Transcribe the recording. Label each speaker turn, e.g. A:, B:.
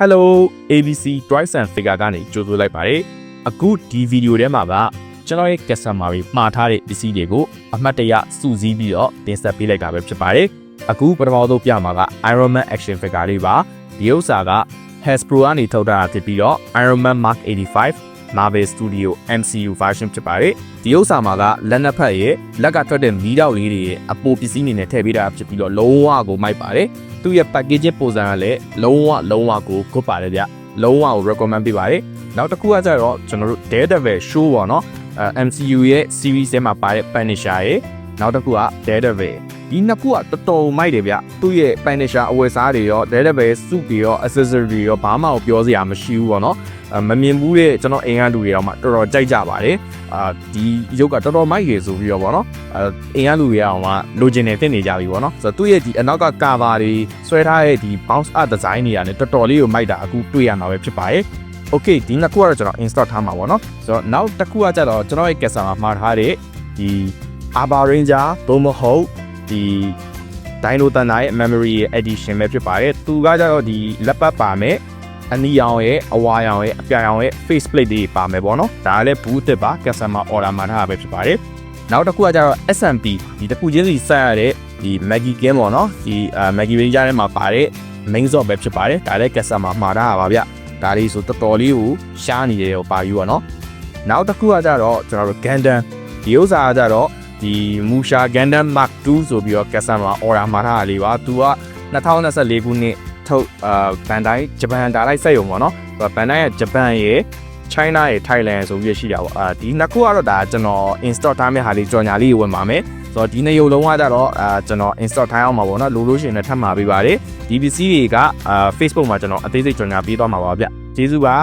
A: Hello ABC Toys and Figure ကနေကြိုဆိုလိုက်ပါတယ်အခုဒီဗီဒီယိုထဲမှာကကျွန်တော်ရဲ့ customer တွေမှာထားတဲ့ပစ္စည်းတွေကိုအမှတ်တရစုစည်းပြီးတော့တင်ဆက်ပေးလိုက်တာပဲဖြစ်ပါတယ်အခုပထမဆုံးပြမှာက Iron Man Action Figure လေးပါဒီဥစ္စာက Hasbro ကနေထုတ်တာဖြစ်ပြီးတော့ Iron Man Mark 85 Marvel Studio MCU version ဖြစ်ပါတယ်ဒီဥစ္စာမှာကလက်နက်ဖက်ရဲ့လက်ကထွက်တဲ့မီးတောက်လေးတွေရဲ့အပိုပစ္စည်းအနေနဲ့ထည့်ပေးတာဖြစ်ပြီးတော့လုံးဝကိုမိုက်ပါတယ်သူ့ရဲ့ packaging ပုံစံကလည်းလုံးဝကို good ပါတယ်ဗျလုံးဝကို recommend ပေးပါတယ်နောက်တစ်ခုကကျတော့ကျွန်တော်တို့ Daredevil show ပေါ့နော်MCU ရဲ့ series ထဲမှာပါတဲ့ Punisher ရဲ့နောက်တစ်ခုက Daredevil ဒီနှစ်ခုကတော်တော်မိုက်တယ်ဗျသူ့ရဲ့ Punisher အဝတ်စားတွေရော Daredevil suit တွေရော accessory တွေရောဘာမှပြောစရာမရှိဘူးပေါ့နော်မမြင်ဘူးတဲ့ကျွန်တော်အိမ်ကလူတွေတော့မှတော်တော်ကြိုက်ကြပါတယ်ဒီရုပ်ကတော်တော်မိုက်ရဆိုပြီးတော့ပေါ့နော်အိမ်ကလူတွေအောင်မှလိုချင်နေဖြစ်နေကြပြီပေါ့နော်ဆိုတော့သူ့ရဲ့ဒီအနောက်က cover တွေဆွဲထားတဲ့ဒီ bounce art design တွေကလည်းတော်တော်လေးကိုမိုက်တာအခုတွေ့ရမှာပဲဖြစ်ပါတယ်Okay ဒီနှစ်ခုကတော့ကျွန်တော် install ထားမှာပေါ့နော်ဆိုတော့နောက်တစ်ခုကကျတော့ကျွန်တော်ရဲ့ customer မှာထားတဲ့ဒီ Arbor Ranger သို့မဟုတ်ဒီ Dino Thunder ရဲ့ memory edition ပဲဖြစ်ပါတယ်သူကကျတော့ဒီလက်ပတ်ပါမယ်အနီရောင်ရဲ့အဝါရောင်ရဲ့အပြာရောင်ရဲ့ face plate တွေပါမယ်ပေါ့နော်ဒါကလည်းဘူးတစ်ပါ customer order မှာထားတာပဲဖြစ်ပါတယ်နောက်တစ်ခုကကျတော့ SMP ဒီတစ်ခုချင်းစီဆက်ရတဲ့ဒီ Maggie Game ပေါ့နော်ဒီMaggie Ranger ထဲမှာပါတဲ့ main shop ပဲဖြစ်ပါတယ်ဒါလည်း customer မှာထားတာပါဗျဒါလေးဆိုတော်တော်လေးကိုရှားနေတယ်ဟိုပါယူပါနော်နောက်တစ်ခုကကြတော့ကျွန်တော်တို့ Gundam ဒီဥစ္စာကကြတော့ဒီ Musha Gundam Mark 2ဆိုပြီးတော့ customer order မှာထားတာလေးပါသူက2024ခုနှစ်ထုတ်Bandai ဂျပန်ဒါလိုက်စက်ရုံပေါ့နော်Bandai ရဲ့ဂျပန်ရဲ့ China ရဲ့ Thailand ဆိုပြီးရှိတာပေါ့ဒီနှစ်ခုကတော့ဒါကျွန်တော် install ထားမယ့်ဟာလေးကြော်ညာလေးဝင်ပါမယ်ဆိုတော့ဒီနှစ်ရုပ်လုံးကကြတော့ကျွန်တော် install ထားအောင်ပါပေါ့နော်လို့ရှိရင်လည်းထပ်မှာပေးပါတယ်ဒီပစ္စည်းတွေကFacebook မှာကျွန်တော်အသေးစိတ်ကြော်ညာပေးသွားမှာပါဗျကျေးဇူးပါ